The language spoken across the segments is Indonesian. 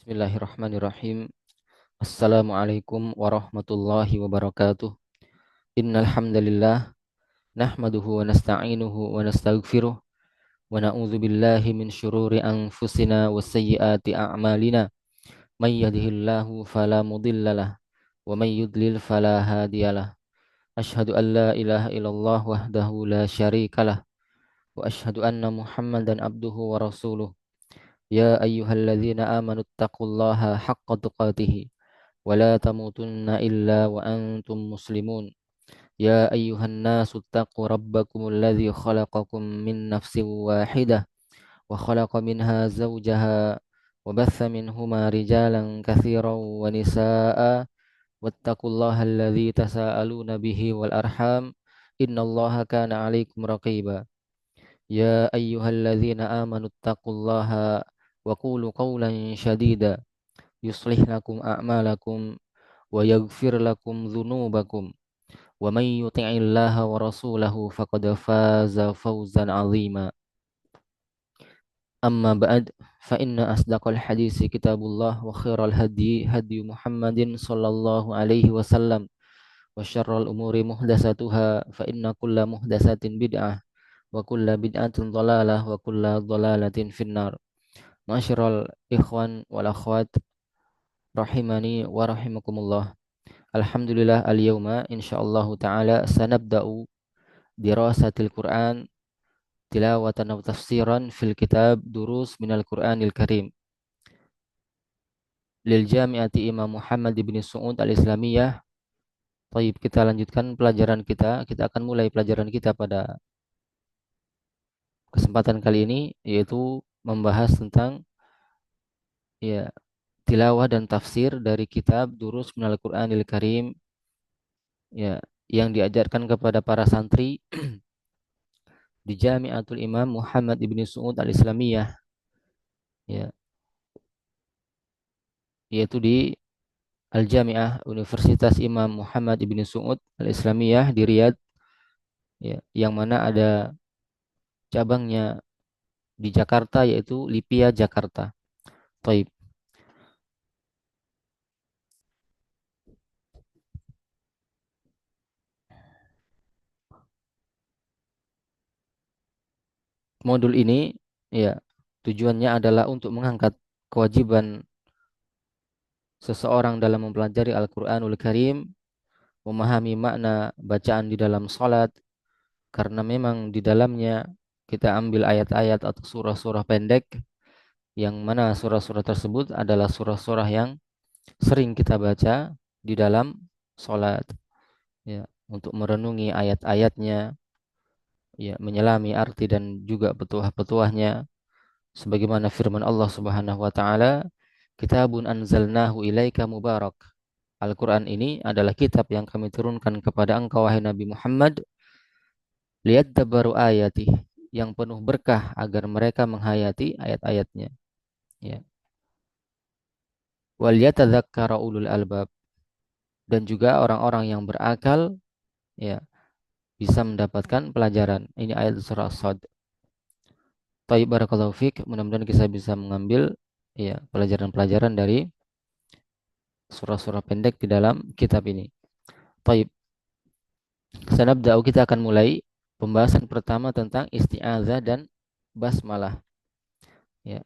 Bismillahirrahmanirrahim. Assalamualaikum warahmatullahi wabarakatuh. Innal hamdalillah nahmaduhu wa nasta'inuhu wa nastaghfiruh wa na'udzu billahi min syururi anfusina wa sayyiati a'malina. May yahdihillahu fala mudhillalah wa may yudlil fala hadiyalah. Asyhadu an la ilaha illallah wahdahu la syarikalah wa asyhadu anna Muhammadan abduhu wa rasuluh. Ya ayyuhalladzina amanu taqullaha haqqa tuqatih ولا تموتن إلا وأنتم مسلمون يا أيها الناس اتقوا ربكم الذي خلقكم من نفس واحدة وخلق منها زوجها وبث منهما رجالا كثيرا ونساء واتقوا الله الذي تساءلون به والأرحام إن الله كان عليكم رقيبا يا أيها الذين آمنوا اتقوا الله وقولوا قولا شديدا يصلح لكم أعمالكم ويغفر لكم ذنوبكم ومن يطع الله ورسوله فقد فاز فوزا عظيما أما بعد فإن أصدق الحديث كتاب الله وخير الهدي هدي محمد صلى الله عليه وسلم وشر الأمور محدثاتها فإن كل محدثة بدعة وكل بدعة ضلالة وكل ضلالة في النار. Ma'asyiral ikhwan wal akhwat rahimani wa rahimakumullah. Alhamdulillah al-yawma insyaallah ta'ala sanabda'u dirasatil Qur'an tilawatan wa tafsiran fil kitab durus minal Qur'anil Karim lil Jami'ati Imam Muhammad ibn Su'ud al-Islamiyah. Baik, kita lanjutkan pelajaran kita. Kita akan mulai pelajaran kita pada kesempatan kali ini, yaitu membahas tentang ya tilawah dan tafsir dari kitab durus minal Qur'anil Karim, ya, yang diajarkan kepada para santri di Jami'atul Imam Muhammad ibn Su'ud al-Islamiyah, ya, yaitu di Al-Jami'ah Universitas Imam Muhammad ibn Su'ud al-Islamiyah di Riyadh, ya, yang mana ada cabangnya di Jakarta, yaitu Lipia Jakarta. Taib. Modul ini, ya, tujuannya adalah untuk mengangkat kewajiban seseorang dalam mempelajari Al-Qur'anul Karim, memahami makna bacaan di dalam salat, karena memang di dalamnya kita ambil ayat-ayat atau surah-surah pendek, yang mana surah-surah tersebut adalah surah-surah yang sering kita baca di dalam salat, ya, untuk merenungi ayat-ayatnya, ya, menyelami arti dan juga petuah-petuahnya, sebagaimana firman Allah Subhanahu wa taala, kitabun anzalnahu ilaika mubarak. Al-Quran ini adalah kitab yang kami turunkan kepada engkau wahai Nabi Muhammad, liyadabbaru ayatih, yang penuh berkah agar mereka menghayati ayat-ayatnya, ya. Wal yatadzakkara ulul albab, dan juga orang-orang yang berakal, ya, bisa mendapatkan pelajaran. Ini ayat surah Shad. Taib, barakallahu fiik. Mudah-mudahan kita bisa mengambil, ya, pelajaran-pelajaran dari surah-surah pendek di dalam kitab ini. Taib. Sanabda'u, kita akan mulai pembahasan pertama tentang isti'adzah dan basmalah. Ya.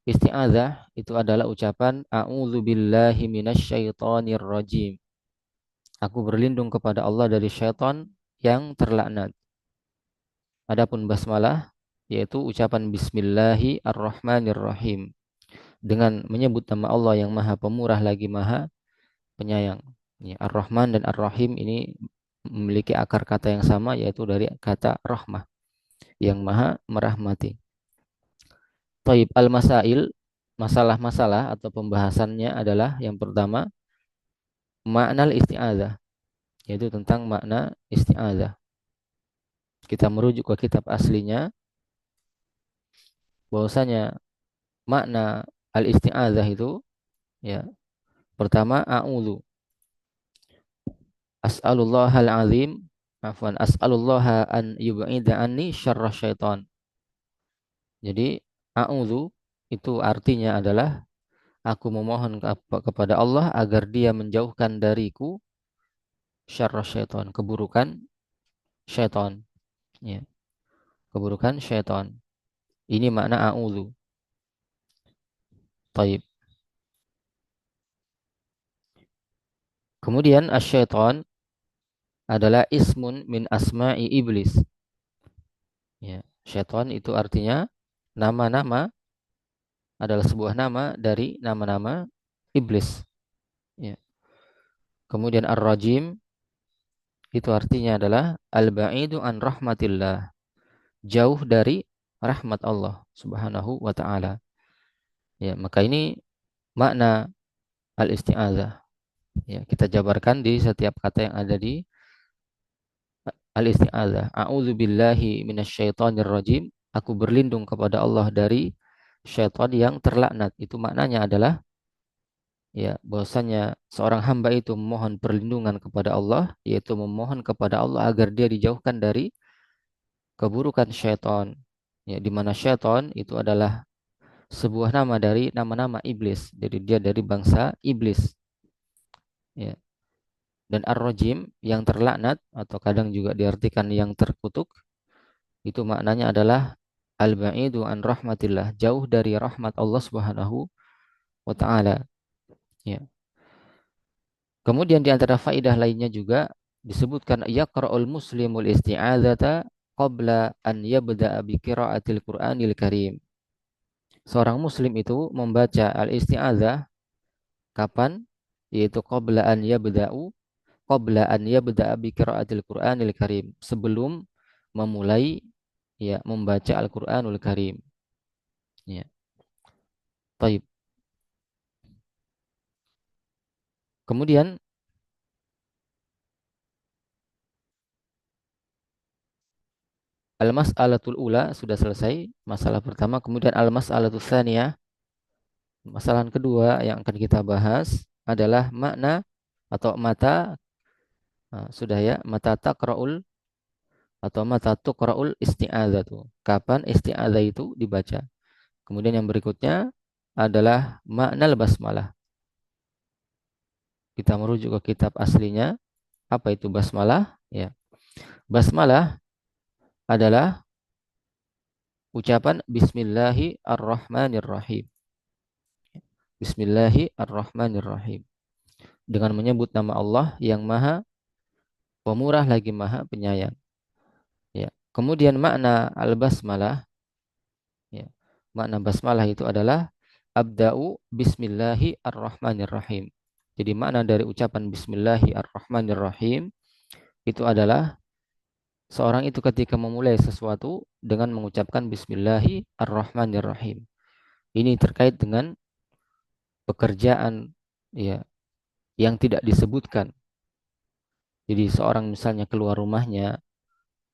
Isti'adzah itu adalah ucapan a'udzu billahi minasyaitonir rajim. Aku berlindung kepada Allah dari syaitan yang terlaknat. Adapun basmalah yaitu ucapan bismillahirrahmanirrahim, dengan menyebut nama Allah yang Maha Pemurah lagi Maha Penyayang. Ya, Ar-Rahman dan Ar-Rahim ini memiliki akar kata yang sama, yaitu dari kata rahmah, yang Maha merahmati. Taib, al-masail, masalah-masalah atau pembahasannya adalah yang pertama makna isti'adzah, yaitu tentang makna isti'adzah. Kita merujuk ke kitab aslinya, bahwasanya makna al-isti'adzah itu, ya, pertama a'udzu, as'alullahal azim, afwan, as'alullaha an yub'ida anni syarra syaitan. Jadi a'udzu itu artinya adalah Aku memohon kepada Allah agar dia menjauhkan dariku syarra syaitan, keburukan syaitan. Ya, keburukan syaitan. Ini makna a'udzu. Taib. Kemudian asyaiton adalah ismun min asma'i iblis. Ya, syaiton itu artinya nama-nama, adalah sebuah nama dari nama-nama iblis. Ya. Kemudian ar-rajim itu artinya adalah al-ba'idu an rahmatillah, jauh dari rahmat Allah Subhanahu wa taala. Ya, maka ini makna al-isti'adzah. Ya, kita jabarkan di setiap kata yang ada di al-isti'adzah. A'udzu billahi minasyaitonir rajim. Aku berlindung kepada Allah dari syaitan yang terlaknat. Itu maknanya adalah ya bahwasanya seorang hamba itu memohon perlindungan kepada Allah, yaitu memohon kepada Allah agar dia dijauhkan dari keburukan syaitan. Ya, di mana syaitan itu adalah sebuah nama dari nama-nama iblis. Jadi dia dari bangsa iblis. Ya. Dan ar-rajim yang terlaknat atau kadang juga diartikan yang terkutuk, itu maknanya adalah al-ba'idu an rahmatillah, jauh dari rahmat Allah Subhanahu wa taala. Ya. Kemudian di antara faidah lainnya juga disebutkan yaqra'ul muslimul isti'adzata qabla an yabda'a bi qira'atil Qur'anil Karim. Seorang muslim itu membaca al-isti'adzah kapan? Yaitu qabla an yabda'a bi qira'atil Qur'anil Karim, sebelum memulai ya membaca Al-Qur'anul Karim. Ya. Baik. Kemudian al-mas'alatul ula sudah selesai, masalah pertama. Kemudian al-mas'alatul tsaniyah, masalah kedua yang akan kita bahas adalah makna atau mata. Nah, sudah ya, mata taqra'ul atau mata tuqra'ul isti'adzatu. Kapan isti'adzah itu dibaca? Kemudian yang berikutnya adalah makna basmalah. Kita merujuk ke kitab aslinya. Apa itu basmalah? Ya. Basmalah adalah ucapan Bismillahirrahmanirrahim. Bismillahirrahmanirrahim. Dengan menyebut nama Allah yang Maha Pemurah lagi Maha Penyayang. Ya. Kemudian makna al-basmalah, ya. Makna basmalah itu adalah abda'u bismillahirrahmanirrahim. Jadi makna dari ucapan bismillahirrahmanirrahim itu adalah seorang itu ketika memulai sesuatu dengan mengucapkan bismillahirrahmanirrahim. Ini terkait dengan pekerjaan ya yang tidak disebutkan. Jadi seorang misalnya keluar rumahnya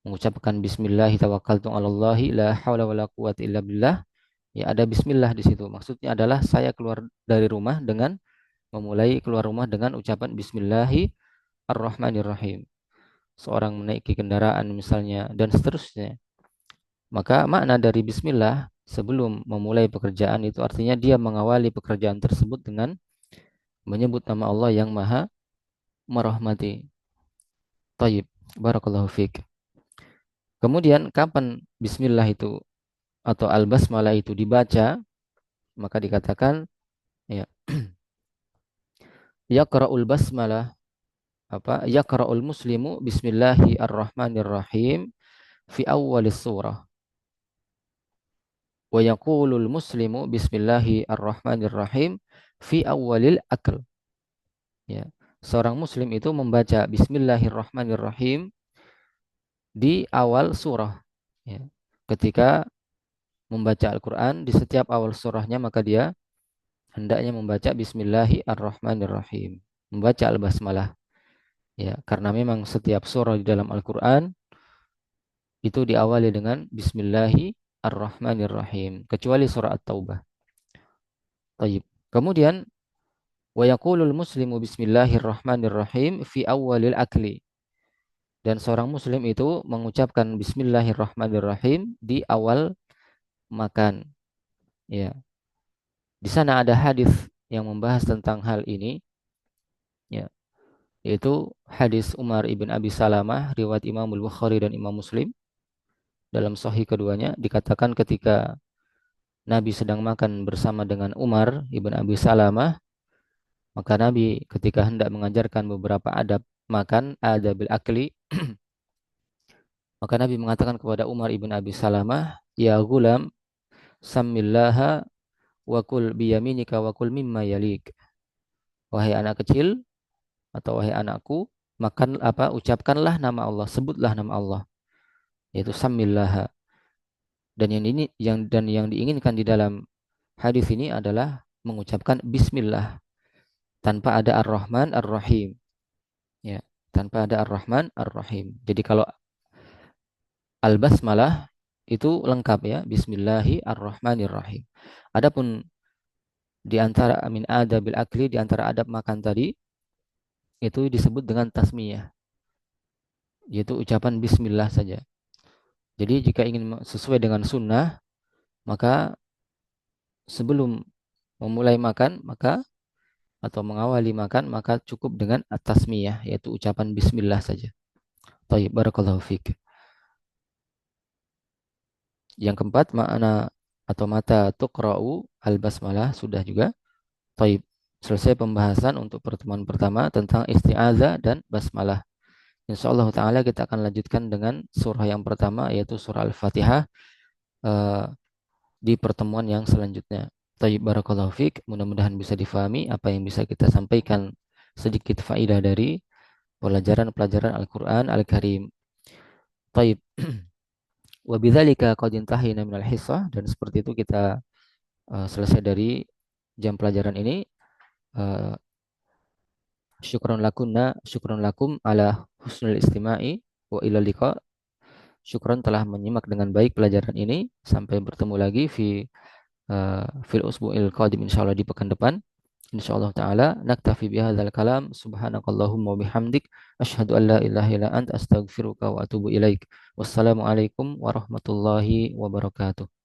mengucapkan bismillah tawakkaltu 'alallahi la haula wala quwwata illa billah. Ya ada bismillah di situ. Maksudnya adalah saya keluar dari rumah dengan memulai keluar rumah dengan ucapan bismillahirrahmanirrahim. Seorang menaiki kendaraan misalnya dan seterusnya. Maka makna dari bismillah sebelum memulai pekerjaan itu artinya dia mengawali pekerjaan tersebut dengan menyebut nama Allah yang Maha Merahmati. Tayyib, barakallahu fiik. Kemudian kapan bismillah itu atau al-basmalah itu dibaca? Maka dikatakan ya yaqra'ul basmalah yaqra'ul muslimu bismillahirrahmanirrahim fi awwalis surah wa yaqulul muslimu bismillahirrahmanirrahim fi awwalil akl. Ya. Seorang muslim itu membaca bismillahirrahmanirrahim di awal surah. Ya. Ketika membaca Al-Quran di setiap awal surahnya maka dia hendaknya membaca bismillahirrahmanirrahim, membaca al-basmalah. Ya, karena memang setiap surah di dalam Al-Quran itu diawali dengan bismillahirrahmanirrahim, kecuali surah At-Taubah. Taib. Kemudian wa yaqulul muslimu bismillahirrahmanirrahim fi awwalil akli. Dan seorang muslim itu mengucapkan bismillahirrahmanirrahim di awal makan. Ya. Di sana ada hadis yang membahas tentang hal ini, ya, yaitu hadis Umar ibn Abi Salamah riwayat Imam Bukhari dan Imam Muslim. Dalam sahih keduanya dikatakan ketika Nabi sedang makan bersama dengan Umar ibn Abi Salamah, maka Nabi ketika hendak mengajarkan beberapa adab makan, adabil akli, maka Nabi mengatakan kepada Umar ibn Abi Salamah, "Ya gulam, samillaha wa kul biyaminika wa kul mimma yalik." Wahai anak kecil atau wahai anakku, makan apa? Ucapkanlah nama Allah, sebutlah nama Allah, yaitu samillaha. Dan yang diinginkan di dalam hadis ini adalah mengucapkan bismillah tanpa ada ar-Rahman ar-Rahim, ya, tanpa ada ar-Rahman ar-Rahim. Jadi kalau al-basmalah itu lengkap, ya, bismillahi ar-Rahmanir-Rahim. Adapun di antara amin adabil akli, di antara adab makan tadi itu disebut dengan tasmiyah, yaitu ucapan bismillah saja. Jadi jika ingin sesuai dengan sunnah, maka sebelum memulai makan maka atau mengawali makan maka cukup dengan at-tasmiyah, yaitu ucapan bismillah saja. Baik, barakallahu fiik. Yang keempat, makna atau mata tuqra'u al-basmalah sudah juga. Baik, selesai pembahasan untuk pertemuan pertama tentang isti'adzah dan basmalah. Insyaallah taala kita akan lanjutkan dengan surah yang pertama, yaitu surah Al-Fatihah, eh, di pertemuan yang selanjutnya. Tayyib, barakallahu fiik. Mudah-mudahan bisa difahami apa yang bisa kita sampaikan, sedikit faedah dari pelajaran-pelajaran Al-Qur'an Al-Karim. Tayyib. Wa bidzalika qad intahayna minal hissah, dan seperti itu kita selesai dari jam pelajaran ini. Uh, syukron lakum ala husnul istima'i wa ila liqa. Syukron telah menyimak dengan baik pelajaran ini. Sampai bertemu lagi fil usbu'il qadim, insyaallah di pekan depan. Insyaallah taala naktafi bihadzal kalam. Subhanakallahumma wa bihamdik asyhadu an la ilaha illa anta astaghfiruka wa atubu ilaik. Wassalamualaikum warahmatullahi wabarakatuh.